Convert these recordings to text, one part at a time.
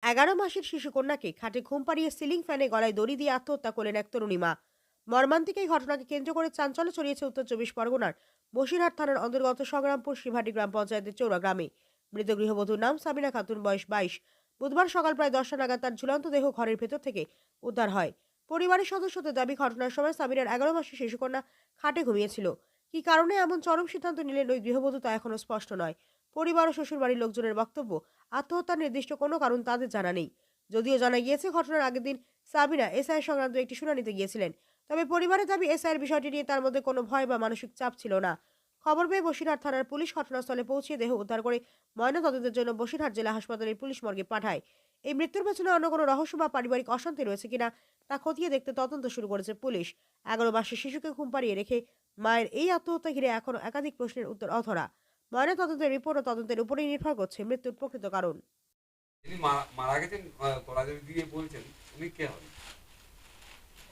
11 মাসের শিশুকন্যাকে খাটে ঘুম পাড়িয়ে সিলিং ফ্যানে গলায় দড়ি দিয়ে আত্মহত্যা করলেন এক তরুণী মা। মর্মান্তিক এই ঘটনাকে কেন্দ্র করে চাঞ্চল্য ছড়িয়েছে উত্তর চব্বিশ পরগনার বসিরহাট থানার অন্তর্গত সংগ্রামপুর শিভাটি গ্রাম পঞ্চায়েতের চৌরা গ্রামে। মৃত গৃহবধূর নাম সাবিনা খাতুন, বয়স 22। বুধবার সকাল প্রায় 10টা নাগাদ তার ঝুলন্ত দেহ ঘরের ভেতর থেকে উদ্ধার হয়। পরিবারের সদস্যদের দাবি, ঘটনার সময় সাবিনার 11 মাসের শিশুকন্যা খাটে ঘুমিয়েছিল। কি কারণে এমন চরম সিদ্ধান্ত নিলেন ওই গৃহবধূ তা এখনো স্পষ্ট নয়। পরিবার ও শ্বশুরবাড়ির লোকজনের বক্তব্য, আত্মহত্যার নির্দিষ্ট কোনো কারণ তাদের জানা নেই। যদিও জানা গিয়েছে ঘটনার আগের দিন সাবিনা এসআই সংক্রান্ত একটি শুনানিতে গিয়েছিলেন। তবে পরিবারের দাবি, এসআইয়ের বিষয়টি নিয়ে তার মধ্যে কোনো ভয় বা মানসিক চাপ ছিল না। খবর পেয়ে বসিরহাট থানার পুলিশ ঘটনাস্থলে পৌঁছে দেহ উদ্ধার করে ময়নাতদন্তের জন্য বসিরহাট জেলা হাসপাতালের পুলিশ মর্গে পাঠায়। এই মৃত্যুর পেছনে অন্য কোনো রহস্য বা পারিবারিক অশান্তি রয়েছে কিনা তা খতিয়ে দেখতে তদন্ত শুরু করেছে পুলিশ। 11 মাসের শিশুকে ঘুম পাড়িয়ে রেখে মায়ের এই আত্মহত্যা ঘিরে এখনো একাধিক প্রশ্নের উত্তর অধরা। ময়নাতদন্তের রিপোর্ট ও তদন্তের উপরেই নির্ভর করছে মৃত্যুর প্রকৃত কারণ। যিনি মারা গেছেন, গলাদেবী দিয়ে বলছেন, উনি কে হন?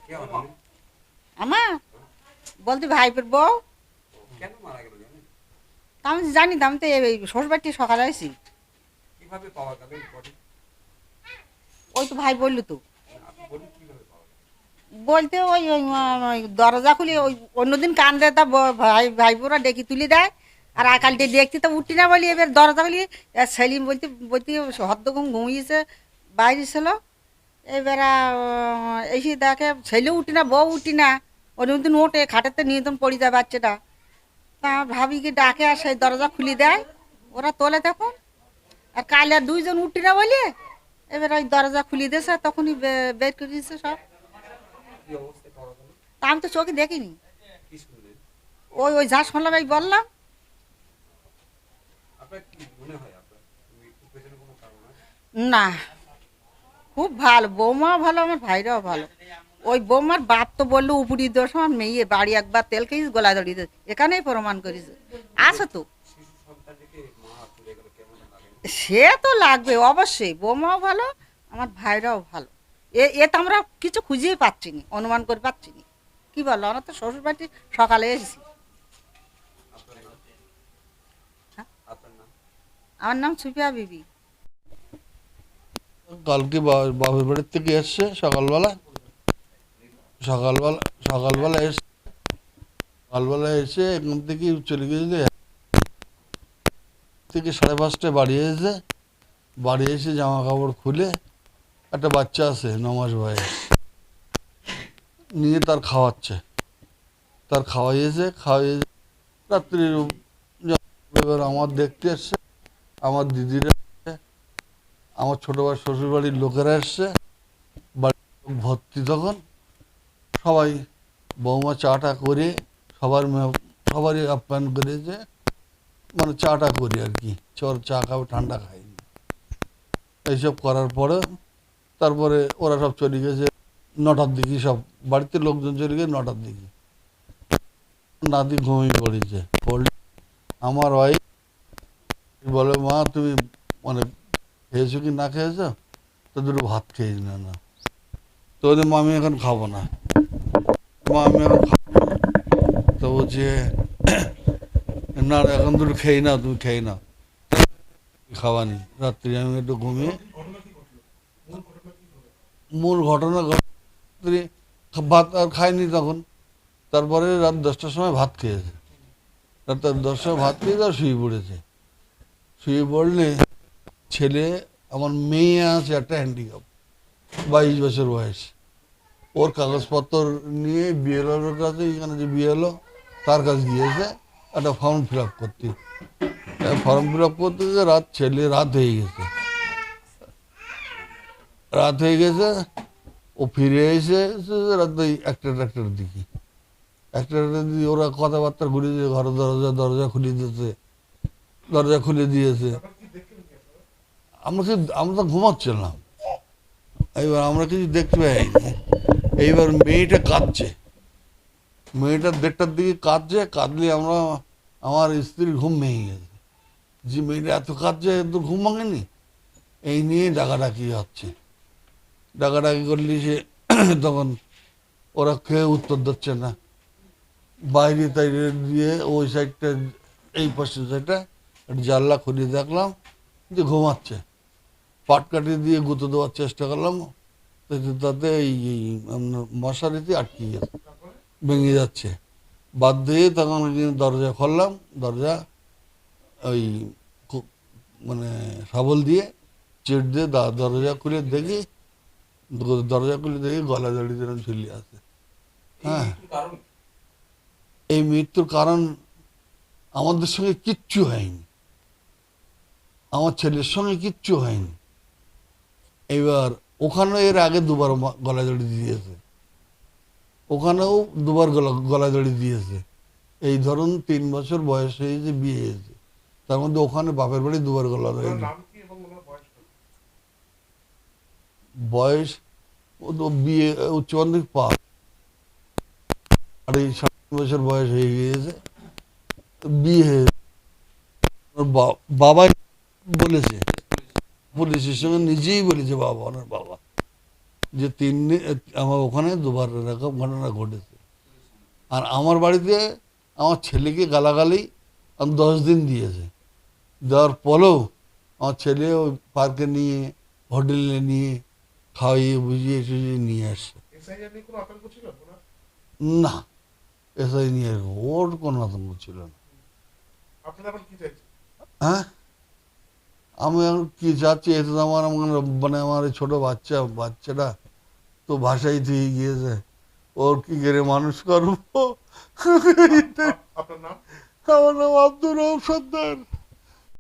কে হন উনি? আমার বলতে ভাইপের বউ। কেন মারা গেল জানেন? তা আমি জানি না, আমি তো এই শ্বশুরবাড়িতে সকালে আসি। কিভাবে পাওয়া গেল এই বডি? ওই তো ভাই বললো তো, আপনি বলুন কিভাবে পাওয়া গেল? বলতে ওই ওই ওই দরজা খুলে ওই অন্যদিন কান্দে তা ভাইবোরা ডেকে তুলে দেয়। আর আকালটি দেখতে তো উঠি না বলি, এবার দরজা খুলি সেলিম বলতে বলতে হদ্দ ঘুমিয়েছে, বাইরে ছিল। এবার এসে দেখে ছেলে উঠি না, বউ উঠি না। অন্যদিন ওঠে, খাটেতে নিয়ে তখন পড়ে যায় বাচ্চাটা। তা ভাবি কি ডাকে আর সেই দরজা খুলে দেয়, ওরা তোলে তখন। আর কাল আর দুইজন উঠি না বলে এবার ওই দরজা খুলে দিয়েছে, তখনই বের করে দিয়েছে সব। কি অবস্থায় পাওয়া গেল? তা আমি তো চোখে দেখিনি। কি শুনলেন? ওই ওই যা শুনলাম এই বললাম। আপনার কি মনে হয় আপনার মৃত্যুর পেছনে কোনো কারণ আছে? না, খুব ভালো, বৌমাও ভালো, আমার ভাইরাও ভালো। ওই বৌমার বাপ তো বললো উপরি দোষ, আমার মেয়ে বাড়ি একবার তেল খেয়েছে, গোলা দড়িয়ে এখানেই প্রমাণ করেছে। আছে তো, শিশু সন্তানটিকে মা চলে গেল, কেমন লাগে? সে তো লাগবে অবশ্যই। বৌমাও ভালো, আমার ভাইরাও ভালো। এ তো আমরা কিছু খুঁজেই পাচ্ছি নি, অনুমান করে পাচ্ছি নি। কি বলো, আমরা তো শ্বশুরবাড়ি সকালে এসেছি। আপনার নাম? হ্যাঁ? আপনার নাম? আমার নাম সুফিয়া বিবি। কালকে বাপের বাড়ির থেকে এসছে সকালবেলা সকালবেলা সকালবেলা এসে সকালবেলা এসে এখান থেকে চলে গেছে থেকে 5:30টায় বাড়ি এসেছে। বাড়ি এসে জামা কাপড় খুলে একটা বাচ্চা আছে 9 মাস বয়স, নিয়ে তার খাওয়াচ্ছে। তার খাওয়াইয়েছে রাত্রির। এবার আমার দেখতে এসছে, আমার দিদিরা এসছে, আমার ছোটো ভাই শ্বশুরবাড়ির লোকেরা এসছে, বাড়ির লোক ভর্তি। তখন সবাই বৌমা চাটা করে সবারই আপ্যায়ন করেছে, মানে চাটা করি আর কি, চা খাবে, ঠান্ডা খাইনি। এইসব করার পরে তারপরে ওরা সব চলে গেছে 9টার দিকে, সব বাড়িতে লোকজন চলে গেছে 9টার দিকে। নাতি ঘুমিয়ে পড়েছে। আমার ওয়াইফ বলে, মা তুমি মানে খেয়েছো কি না খেয়েছো, তো দুটো ভাত খেয়েছি। না তো ওদের মা আমি এখন খাবো না, মা আমি এখন খাবো না। তো বলছে না এখন দুটো খেয়ে নাও, তুমি খেয়ে নাও, খাওয়ানি। রাত্রি আমি একটু ঘুমিয়ে, মূল ঘটনা রাত্রি ভাত আর খাইনি তখন। তারপরে রাত 10টার সময় ভাত খেয়েছে, রাত 10টার ভাত খেয়ে তার শুয়ে পড়েছে। শুয়ে পড়লে ছেলে, আমার মেয়ে আছে একটা হ্যান্ডিক্যাপ, 22 বছর বয়স। ওর কাগজপত্র নিয়ে বিএলওর কাছে, এখানে যে বিএলও তার কাছে গিয়েছে একটা ফর্ম ফিল আপ করতে। ফর্ম ফিল আপ করতে রাত হয়ে গেছে। ও ফিরে এসে রাত ওই একটার দিকে ওরা কথাবার্তা ঘুরে দিয়ে ঘরের দরজা খুলে দিয়েছে। আমরা তো ঘুমাচ্ছিলাম, এইবার আমরা কিছু দেখতে পাইনি। এইবার মেয়েটা কাঁদছে, মেয়েটা 1:30টার দিকে কাঁদলে আমার স্ত্রীর ঘুম ভেঙে গেছে, যে মেয়েটা এত কাঁদছে, তো ঘুম ভাঙেনি। এই নিয়ে ডাকাডাকি হচ্ছে, ডাকাডাকি করলে সে তখন ওরা কেউ উত্তর দিচ্ছে না। বাইরে তাইরে দিয়ে ওই সাইডটা, এই পাশের সাইডটা জানলা খুলে দেখলাম যে ঘুমাচ্ছে। পাটকাঠি দিয়ে গুঁতো দেওয়ার চেষ্টা করলাম, তাতে এই আপনার মশারিতে আটকে গেছে, ভেঙে যাচ্ছে। বাধ্য হয়ে তখন ওই দিন দরজা খুললাম, দরজা ওই মানে শাবল দিয়ে চেট দিয়ে দরজা খুলে দেখি, গলা দড়ি যেরকম ঝুলিয়ে আছে। হ্যাঁ, কারণ এই মৃত্যুর কারণ আমাদের সঙ্গে কিচ্ছু হয়নি, আমার ছেলের সঙ্গে কিচ্ছু হয়নি। এবার ওখানেও এর আগে দুবার গলা দড়ি দিয়েছে, ওখানেও দুবার গলা দড়ি দিয়েছে। এই ধরুন 3 বছর বয়স হয়েছে, বিয়ে হয়েছে, তার মধ্যে ওখানে বাপের বাড়ি দুবার গলা দড়ি। বয়স ও তো বিয়ে উচ্চ মাধ্যমিক পাস, আর এই 7 বছর বয়স হয়ে গিয়েছে, বিয়ে হয়েছে। ওর বাবা বলেছে, পুলিশের সঙ্গে নিজেই বলেছে বাবা, ওনার বাবা, যে আমার ওখানে দুবার এরকম ঘটনা ঘটেছে। আর আমার বাড়িতে আমার ছেলেকে গালাগালি 10 দিন দিয়েছে, দেওয়ার পরেও আমার ছেলে ওই পার্কে নিয়ে, হোটেলে নিয়ে খাওয়িয়ে বুঝিয়ে টুঝিয়ে নিয়ে আসছে। না, এসআই নিয়ে ওর কোনো আতঙ্ক ছিল না। হ্যাঁ, আমি এখন কি চাচ্ছি, এতে তো আমার মানে আমার এই ছোট বাচ্চাটা তো ভাষাই থেকে গিয়েছে, ওর কি করে মানুষ করবো। আমার নাম আব্দুর রহমান সর্দার।